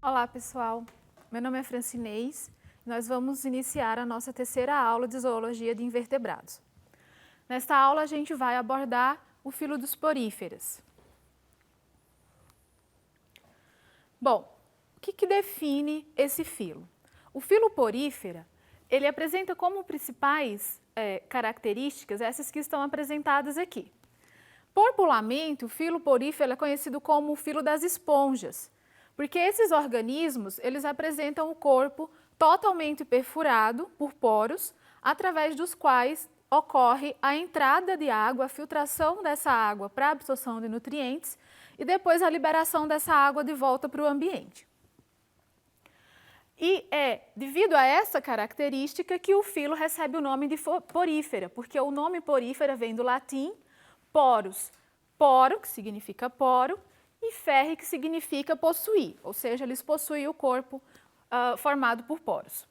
Olá, pessoal. Meu nome é Francinês e nós vamos iniciar a nossa terceira aula de Zoologia de Invertebrados. Nesta aula, a gente vai abordar o filo dos poríferas. Bom, o que define esse filo? O filo porífera, ele apresenta como principais características essas que estão apresentadas aqui. Popularmente, o filo porífero é conhecido como o filo das esponjas, porque esses organismos, eles apresentam o corpo totalmente perfurado por poros, através dos quais ocorre a entrada de água, a filtração dessa água para a absorção de nutrientes e depois a liberação dessa água de volta para o ambiente. E é devido a essa característica que o filo recebe o nome de porífera, porque o nome porífera vem do latim porus, poro, que significa poro, e ferre, que significa possuir, ou seja, eles possuem o corpo formado por poros.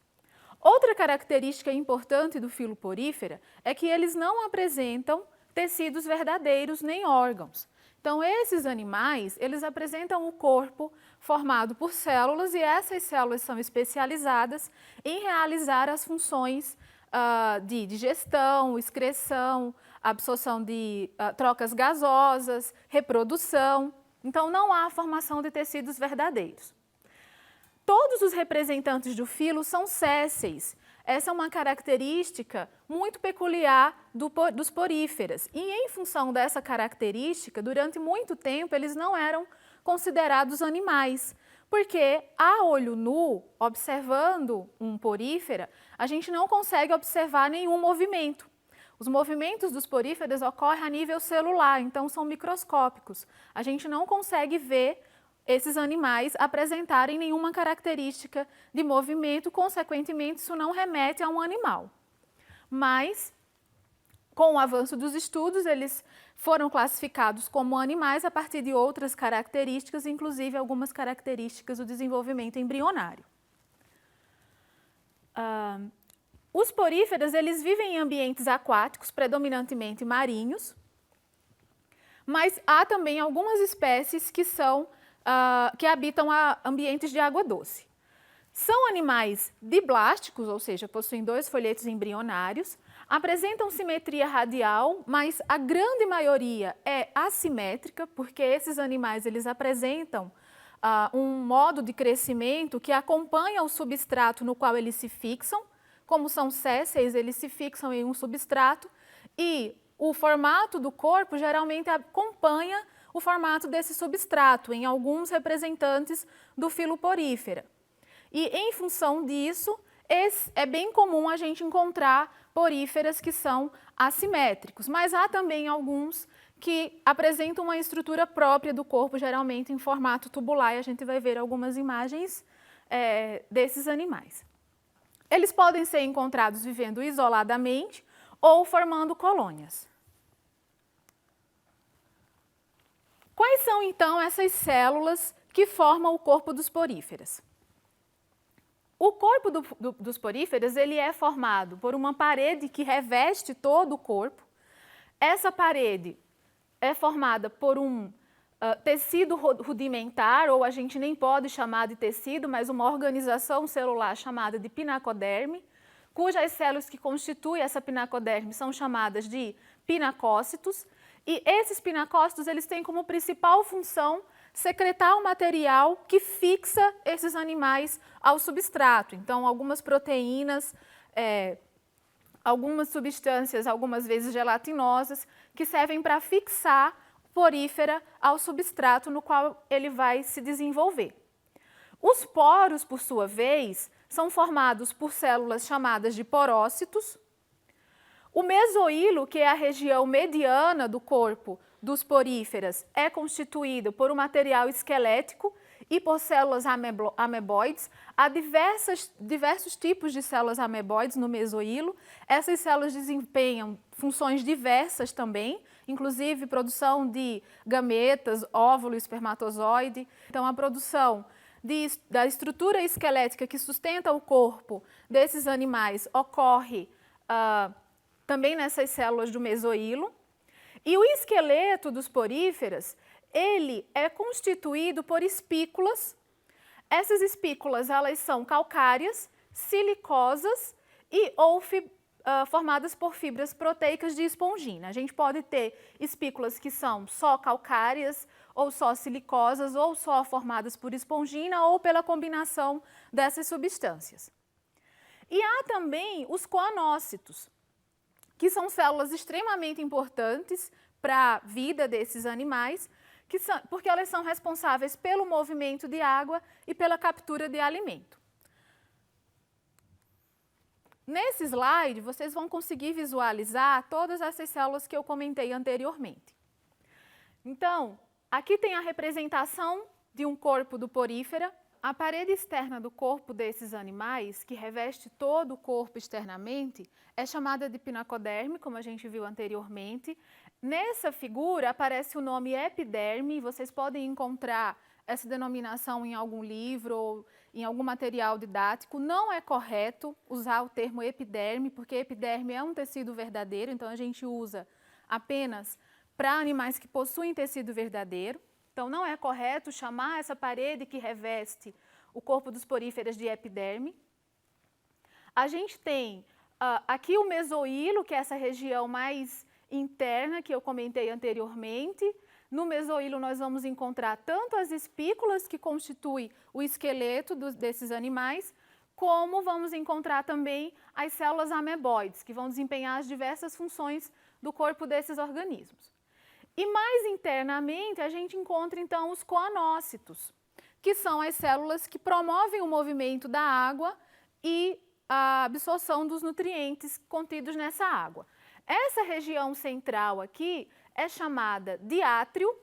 Outra característica importante do filo porífera é que eles não apresentam tecidos verdadeiros nem órgãos. Então, esses animais, eles apresentam o corpo formado por células e essas células são especializadas em realizar as funções de digestão, excreção, absorção de trocas gasosas, reprodução. Então, não há formação de tecidos verdadeiros. Todos os representantes do filo são sésseis. Essa é uma característica muito peculiar dos poríferas. E, em função dessa característica, durante muito tempo, eles não eram considerados animais. Porque, a olho nu, observando um porífera, a gente não consegue observar nenhum movimento. Os movimentos dos poríferas ocorrem a nível celular, então são microscópicos. A gente não consegue ver esses animais apresentarem nenhuma característica de movimento, consequentemente, isso não remete a um animal. Mas, com o avanço dos estudos, eles foram classificados como animais a partir de outras características, inclusive algumas características do desenvolvimento embrionário. Os poríferas, eles vivem em ambientes aquáticos, predominantemente marinhos, mas há também algumas espécies que habitam ambientes de água doce. São animais diblásticos, ou seja, possuem 2 folhetos embrionários, apresentam simetria radial, mas a grande maioria é assimétrica, porque esses animais eles apresentam um modo de crescimento que acompanha o substrato no qual eles se fixam. Como são sésseis, eles se fixam em um substrato e o formato do corpo geralmente acompanha o formato desse substrato em alguns representantes do filo porífera. E, em função disso, é bem comum a gente encontrar poríferas que são assimétricos, mas há também alguns que apresentam uma estrutura própria do corpo, geralmente em formato tubular, e a gente vai ver algumas imagens desses animais. Eles podem ser encontrados vivendo isoladamente ou formando colônias. Quais são, então, essas células que formam o corpo dos poríferas? O corpo dos poríferas ele é formado por uma parede que reveste todo o corpo. Essa parede é formada por um tecido rudimentar, ou a gente nem pode chamar de tecido, mas uma organização celular chamada de pinacoderme, cujas células que constituem essa pinacoderme são chamadas de pinacócitos, e esses pinacócitos eles têm como principal função secretar o material que fixa esses animais ao substrato. Então, algumas proteínas, algumas substâncias, algumas vezes gelatinosas, que servem para fixar porífera ao substrato no qual ele vai se desenvolver. Os poros, por sua vez, são formados por células chamadas de porócitos. O mesoílo, que é a região mediana do corpo dos poríferas, é constituído por um material esquelético e por células ameboides. Há diversos tipos de células ameboides no mesoílo. Essas células desempenham funções diversas também, inclusive produção de gametas, óvulo e espermatozoide. Então, a produção da estrutura esquelética que sustenta o corpo desses animais ocorre também nessas células do mesoílo. E o esqueleto dos poríferas, ele é constituído por espículas. Essas espículas, elas são calcárias, silicosas e ou formadas por fibras proteicas de espongina. A gente pode ter espículas que são só calcárias, ou só silicosas, ou só formadas por espongina, ou pela combinação dessas substâncias. E há também os coanócitos, que são células extremamente importantes para a vida desses animais, porque elas são responsáveis pelo movimento de água e pela captura de alimento. Nesse slide, vocês vão conseguir visualizar todas essas células que eu comentei anteriormente. Então, aqui tem a representação de um corpo do porífera. A parede externa do corpo desses animais, que reveste todo o corpo externamente, é chamada de pinacoderme, como a gente viu anteriormente. Nessa figura aparece o nome epiderme, vocês podem encontrar essa denominação em algum livro ou em algum material didático. Não é correto usar o termo epiderme, porque epiderme é um tecido verdadeiro, então a gente usa apenas para animais que possuem tecido verdadeiro. Então não é correto chamar essa parede que reveste o corpo dos poríferas de epiderme. A gente tem aqui o mesoílo, que é essa região mais interna que eu comentei anteriormente. No mesoílo nós vamos encontrar tanto as espículas que constituem o esqueleto desses animais, como vamos encontrar também as células ameboides, que vão desempenhar as diversas funções do corpo desses organismos. E mais internamente a gente encontra então os coanócitos, que são as células que promovem o movimento da água e a absorção dos nutrientes contidos nessa água. Essa região central aqui é chamada de átrio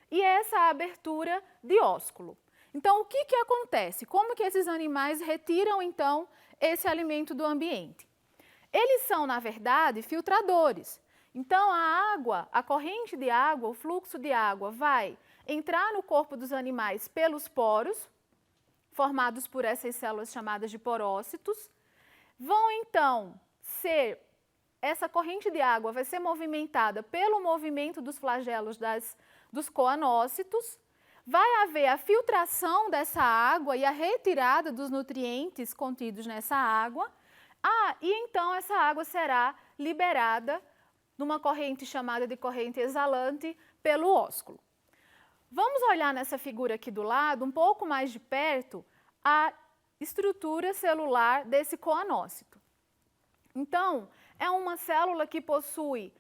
e essa abertura de ósculo. Então, o que acontece? Como que esses animais retiram, então, esse alimento do ambiente? Eles são, na verdade, filtradores. Então, a água, a corrente de água, o fluxo de água vai entrar no corpo dos animais pelos poros, formados por essas células chamadas de porócitos. Vão, então, essa corrente de água vai ser movimentada pelo movimento dos flagelos dos coanócitos. Vai haver a filtração dessa água e a retirada dos nutrientes contidos nessa água. E então essa água será liberada numa corrente chamada de corrente exalante pelo ósculo. Vamos olhar nessa figura aqui do lado, um pouco mais de perto, a estrutura celular desse coanócito. Então, é uma célula que possui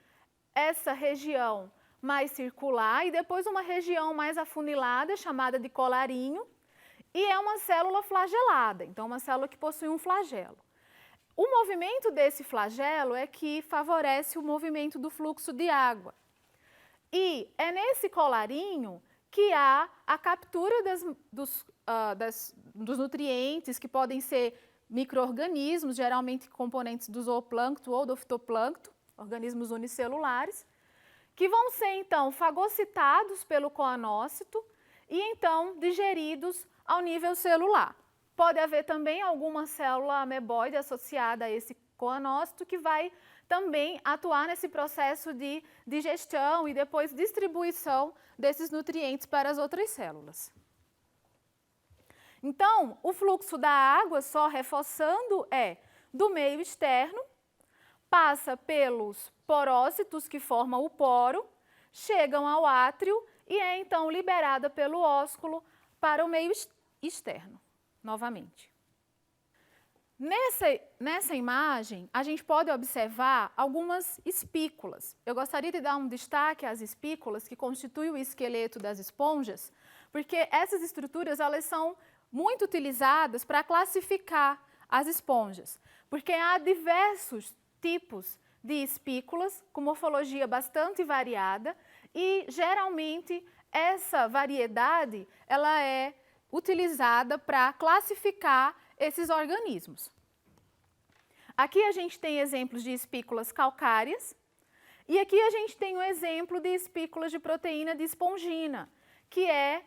essa região mais circular e depois uma região mais afunilada, chamada de colarinho, e é uma célula flagelada, então uma célula que possui um flagelo. O movimento desse flagelo é que favorece o movimento do fluxo de água. E é nesse colarinho que há a captura dos nutrientes, que podem ser micro-organismos, geralmente componentes do zooplâncton ou do fitoplâncton, organismos unicelulares, que vão ser, então, fagocitados pelo coanócito e, então, digeridos ao nível celular. Pode haver também alguma célula ameboide associada a esse coanócito que vai também atuar nesse processo de digestão e depois distribuição desses nutrientes para as outras células. Então, o fluxo da água, só reforçando, é do meio externo, passa pelos porócitos que formam o poro, chegam ao átrio e é então liberada pelo ósculo para o meio externo, novamente. Nessa imagem, a gente pode observar algumas espículas. Eu gostaria de dar um destaque às espículas que constituem o esqueleto das esponjas, porque essas estruturas elas são muito utilizadas para classificar as esponjas, porque há diversos tipos de espículas com morfologia bastante variada e, geralmente, essa variedade ela é utilizada para classificar esses organismos. Aqui a gente tem exemplos de espículas calcárias e aqui a gente tem um exemplo de espículas de proteína de espongina, que é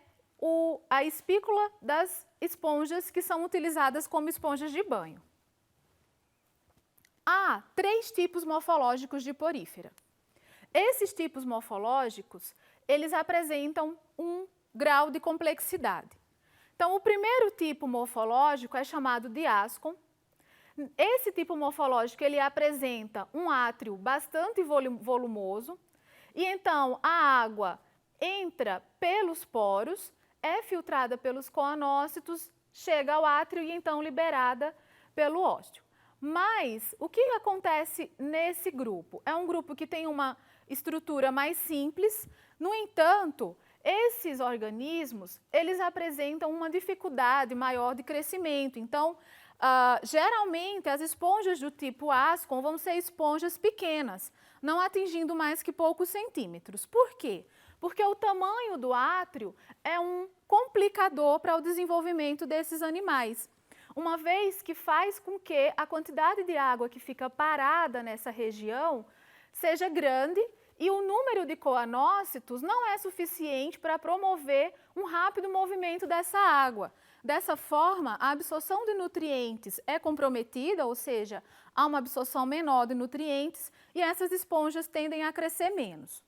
a espícula das esponjas que são utilizadas como esponjas de banho. Há 3 tipos morfológicos de porífera. Esses tipos morfológicos, eles apresentam um grau de complexidade. Então, o primeiro tipo morfológico é chamado de ascon. Esse tipo morfológico ele apresenta um átrio bastante volumoso e então a água entra pelos poros, é filtrada pelos coanócitos, chega ao átrio e então liberada pelo ósteo. Mas o que acontece nesse grupo? É um grupo que tem uma estrutura mais simples, no entanto, esses organismos, eles apresentam uma dificuldade maior de crescimento. Então, geralmente, as esponjas do tipo ascon vão ser esponjas pequenas, não atingindo mais que poucos centímetros. Por quê? Porque o tamanho do átrio é um complicador para o desenvolvimento desses animais, uma vez que faz com que a quantidade de água que fica parada nessa região seja grande e o número de coanócitos não é suficiente para promover um rápido movimento dessa água. Dessa forma, a absorção de nutrientes é comprometida, ou seja, há uma absorção menor de nutrientes e essas esponjas tendem a crescer menos.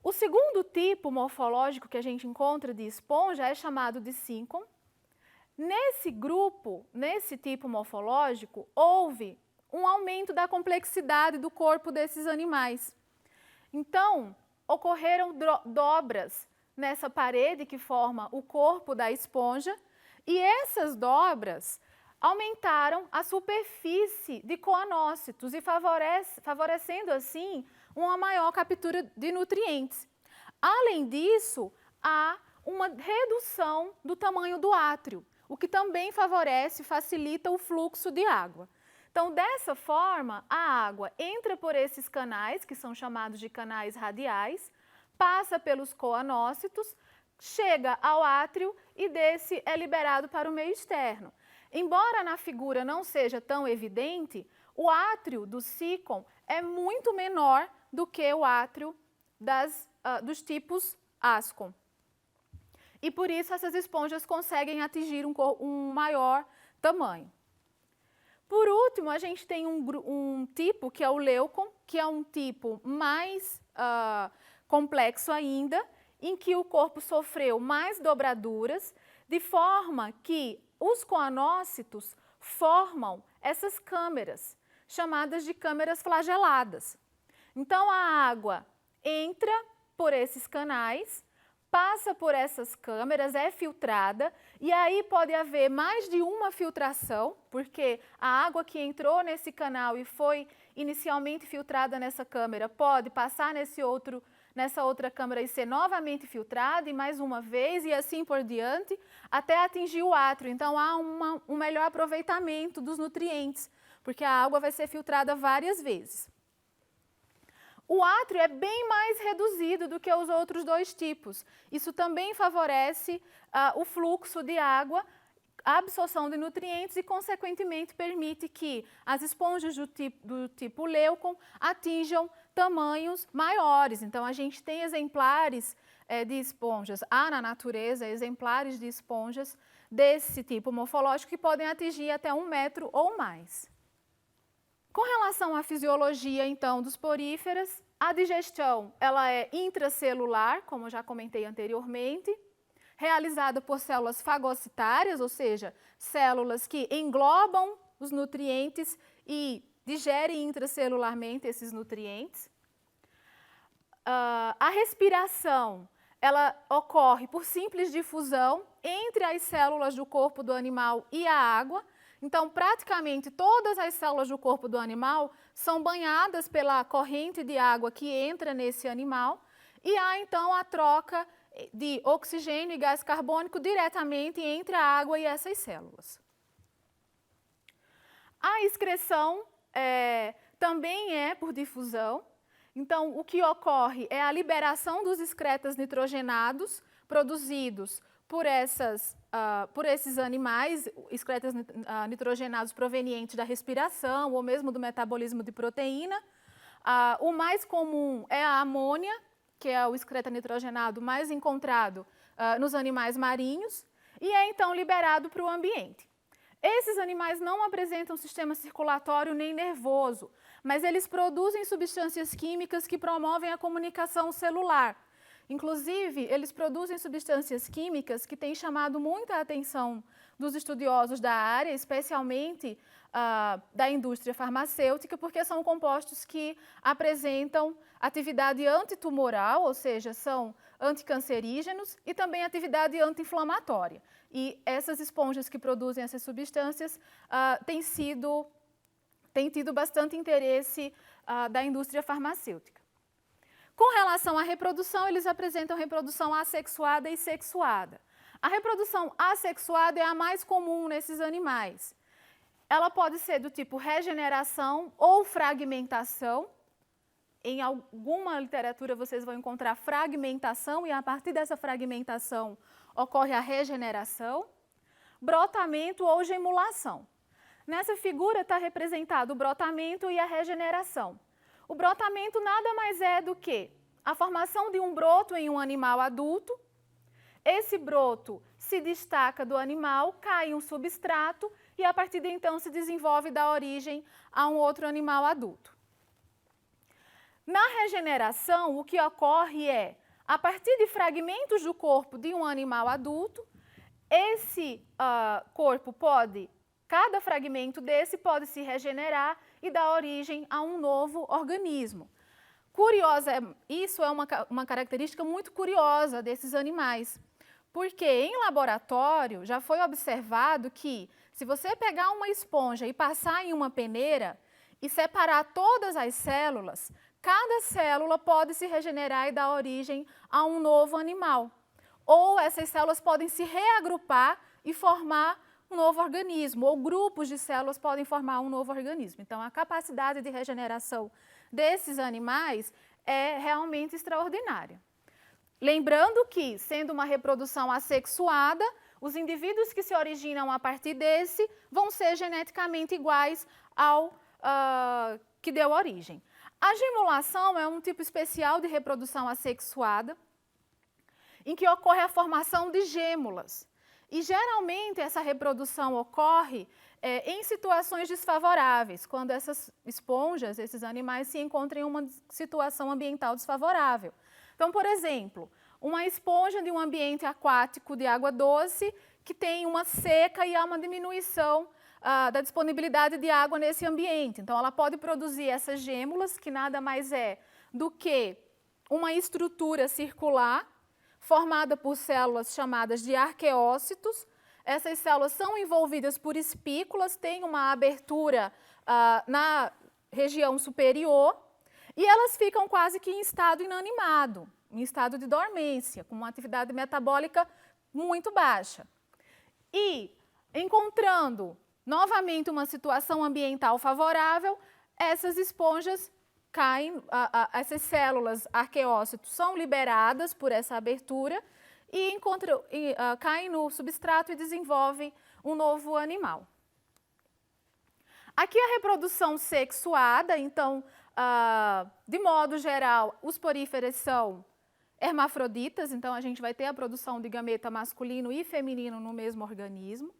O segundo tipo morfológico que a gente encontra de esponja é chamado de síncon. Nesse grupo, nesse tipo morfológico, houve um aumento da complexidade do corpo desses animais. Então, ocorreram dobras nessa parede que forma o corpo da esponja e essas dobras aumentaram a superfície de coanócitos e favorecendo assim uma maior captura de nutrientes. Além disso, há uma redução do tamanho do átrio, o que também facilita o fluxo de água. Então, dessa forma, a água entra por esses canais, que são chamados de canais radiais, passa pelos coanócitos, chega ao átrio e desse é liberado para o meio externo. Embora na figura não seja tão evidente, o átrio do síncon é muito menor do que o átrio dos tipos ascon. E por isso essas esponjas conseguem atingir um maior tamanho. Por último, a gente tem um tipo que é o leucon, que é um tipo mais complexo ainda, em que o corpo sofreu mais dobraduras, de forma que os coanócitos formam essas câmeras, chamadas de câmeras flageladas. Então, a água entra por esses canais, passa por essas câmeras, é filtrada, e aí pode haver mais de uma filtração, porque a água que entrou nesse canal e foi inicialmente filtrada nessa câmera pode passar nessa outra câmara e ser novamente filtrada, e mais uma vez, e assim por diante, até atingir o átrio. Então, há um melhor aproveitamento dos nutrientes, porque a água vai ser filtrada várias vezes. O átrio é bem mais reduzido do que os outros dois tipos. Isso também favorece o fluxo de água, a absorção de nutrientes e, consequentemente, permite que as esponjas do tipo leucon atinjam tamanhos maiores. Então, a gente tem exemplares de esponjas, há na natureza exemplares de esponjas desse tipo morfológico que podem atingir até 1 metro ou mais. Com relação à fisiologia, então, dos poríferas, a digestão ela é intracelular, como eu já comentei anteriormente, realizada por células fagocitárias, ou seja, células que englobam os nutrientes e digerem intracelularmente esses nutrientes. A respiração ela ocorre por simples difusão entre as células do corpo do animal e a água. Então, praticamente todas as células do corpo do animal são banhadas pela corrente de água que entra nesse animal e há então a troca de oxigênio e gás carbônico diretamente entre a água e essas células. A excreção também é por difusão. Então, o que ocorre é a liberação dos excretas nitrogenados produzidos por esses animais, excretas nitrogenados provenientes da respiração ou mesmo do metabolismo de proteína. O mais comum é a amônia, que é o excreta nitrogenado mais encontrado nos animais marinhos, e é então liberado para o ambiente. Esses animais não apresentam sistema circulatório nem nervoso, mas eles produzem substâncias químicas que promovem a comunicação celular. Inclusive, eles produzem substâncias químicas que têm chamado muita atenção dos estudiosos da área, especialmente da indústria farmacêutica, porque são compostos que apresentam atividade antitumoral, ou seja, são anticancerígenos, e também atividade anti-inflamatória. E essas esponjas que produzem essas substâncias têm tido bastante interesse da indústria farmacêutica. Com relação à reprodução, eles apresentam reprodução assexuada e sexuada. A reprodução assexuada é a mais comum nesses animais. Ela pode ser do tipo regeneração ou fragmentação. Em alguma literatura vocês vão encontrar fragmentação e a partir dessa fragmentação ocorre a regeneração, brotamento ou gemulação. Nessa figura está representado o brotamento e a regeneração. O brotamento nada mais é do que a formação de um broto em um animal adulto. Esse broto se destaca do animal, cai em um substrato e a partir de então se desenvolve e dá origem a um outro animal adulto. Na regeneração, o que ocorre é, a partir de fragmentos do corpo de um animal adulto, esse corpo cada fragmento desse pode se regenerar e dar origem a um novo organismo. Isso é uma característica muito curiosa desses animais, porque em laboratório já foi observado que se você pegar uma esponja e passar em uma peneira e separar todas as células, cada célula pode se regenerar e dar origem a um novo animal. Ou essas células podem se reagrupar e formar um novo organismo, ou grupos de células podem formar um novo organismo. Então, a capacidade de regeneração desses animais é realmente extraordinária. Lembrando que, sendo uma reprodução assexuada, os indivíduos que se originam a partir desse vão ser geneticamente iguais ao que deu origem. A gemulação é um tipo especial de reprodução assexuada, em que ocorre a formação de gêmulas. E, geralmente, essa reprodução ocorre em situações desfavoráveis, quando essas esponjas, esses animais, se encontram em uma situação ambiental desfavorável. Então, por exemplo, uma esponja de um ambiente aquático de água doce que tem uma seca e há uma diminuição da disponibilidade de água nesse ambiente. Então, ela pode produzir essas gêmulas, que nada mais é do que uma estrutura circular formada por células chamadas de arqueócitos. Essas células são envolvidas por espículas, têm uma abertura na região superior e elas ficam quase que em estado inanimado, em estado de dormência, com uma atividade metabólica muito baixa. E, encontrando novamente uma situação ambiental favorável, essas esponjas caem, essas células arqueócitos são liberadas por essa abertura e caem no substrato e desenvolvem um novo animal. Aqui a reprodução sexuada, então, de modo geral, os poríferos são hermafroditas, então a gente vai ter a produção de gameta masculino e feminino no mesmo organismo.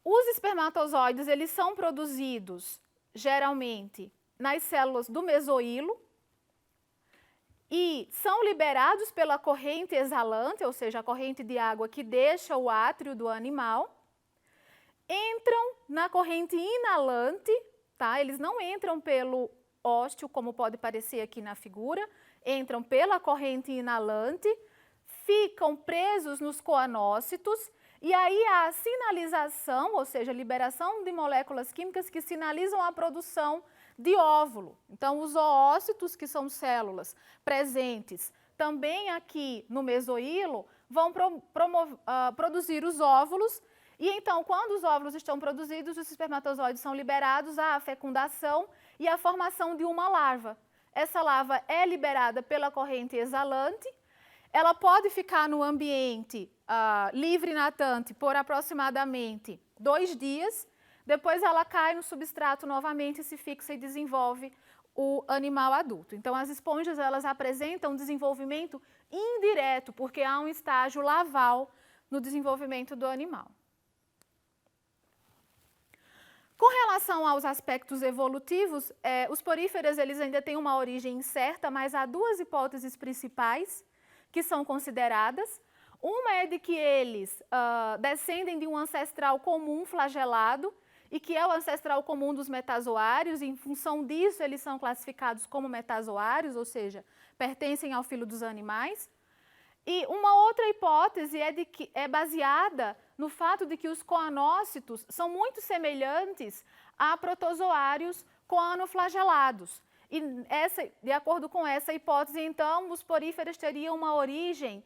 Os espermatozoides, eles são produzidos geralmente nas células do mesoílo e são liberados pela corrente exalante, ou seja, a corrente de água que deixa o átrio do animal, entram na corrente inalante, tá? Eles não entram pelo ósteo, como pode parecer aqui na figura, entram pela corrente inalante, ficam presos nos coanócitos. E aí a sinalização, ou seja, a liberação de moléculas químicas que sinalizam a produção de óvulo. Então, os oócitos, que são células presentes também aqui no mesoílo, vão produzir os óvulos. E então, quando os óvulos estão produzidos, os espermatozoides são liberados à fecundação e à formação de uma larva. Essa larva é liberada pela corrente exalante. Ela pode ficar no ambiente livre natante por aproximadamente 2 dias, depois ela cai no substrato novamente, se fixa e desenvolve o animal adulto. Então, as esponjas, elas apresentam desenvolvimento indireto, porque há um estágio laval no desenvolvimento do animal. Com relação aos aspectos evolutivos, os poríferos eles ainda têm uma origem incerta, mas há duas hipóteses principais que são consideradas. Uma é de que eles descendem de um ancestral comum flagelado, e que é o ancestral comum dos metazoários, e em função disso eles são classificados como metazoários, ou seja, pertencem ao filo dos animais. E uma outra hipótese é baseada no fato de que os coanócitos são muito semelhantes a protozoários coanoflagelados. E de acordo com essa hipótese, então, os poríferos teriam uma origem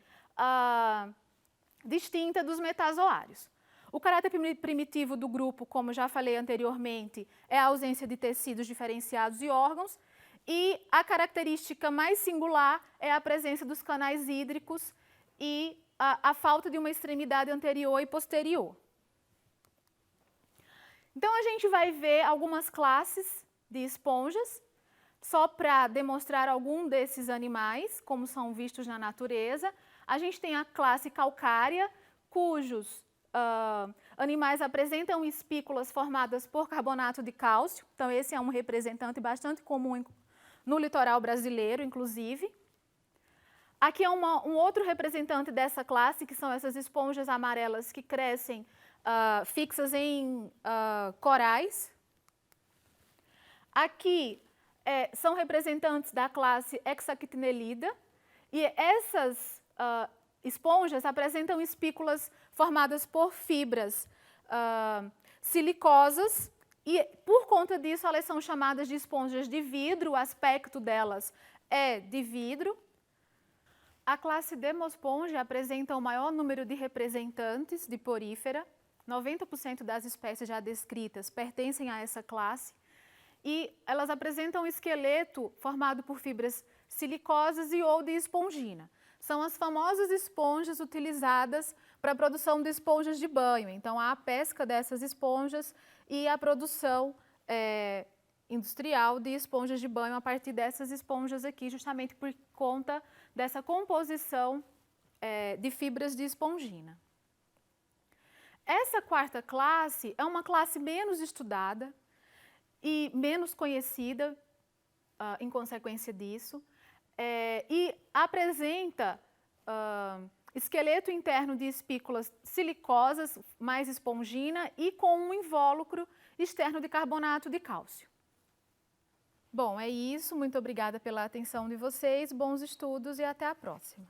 distinta dos metazoários. O caráter primitivo do grupo, como já falei anteriormente, é a ausência de tecidos diferenciados e órgãos, e a característica mais singular é a presença dos canais hídricos e a falta de uma extremidade anterior e posterior. Então, a gente vai ver algumas classes de esponjas, só para demonstrar algum desses animais, como são vistos na natureza. A gente tem a classe calcária, cujos animais apresentam espículas formadas por carbonato de cálcio. Então, esse é um representante bastante comum no litoral brasileiro, inclusive. Aqui é um outro representante dessa classe, que são essas esponjas amarelas que crescem fixas em corais. Aqui são representantes da classe Hexactinellida, e essas esponjas apresentam espículas formadas por fibras silicosas, e por conta disso elas são chamadas de esponjas de vidro, o aspecto delas é de vidro. A classe Demospongia apresenta o maior número de representantes de porífera, 90% das espécies já descritas pertencem a essa classe, e elas apresentam um esqueleto formado por fibras silicosas e ou de espongina. São as famosas esponjas utilizadas para a produção de esponjas de banho. Então, há a pesca dessas esponjas e a produção industrial de esponjas de banho a partir dessas esponjas aqui, justamente por conta dessa composição de fibras de espongina. Essa quarta classe é uma classe menos estudada e menos conhecida em consequência disso, e apresenta esqueleto interno de espículas silicosas, mais espongina, e com um invólucro externo de carbonato de cálcio. Bom, é isso. Muito obrigada pela atenção de vocês, bons estudos e até a próxima.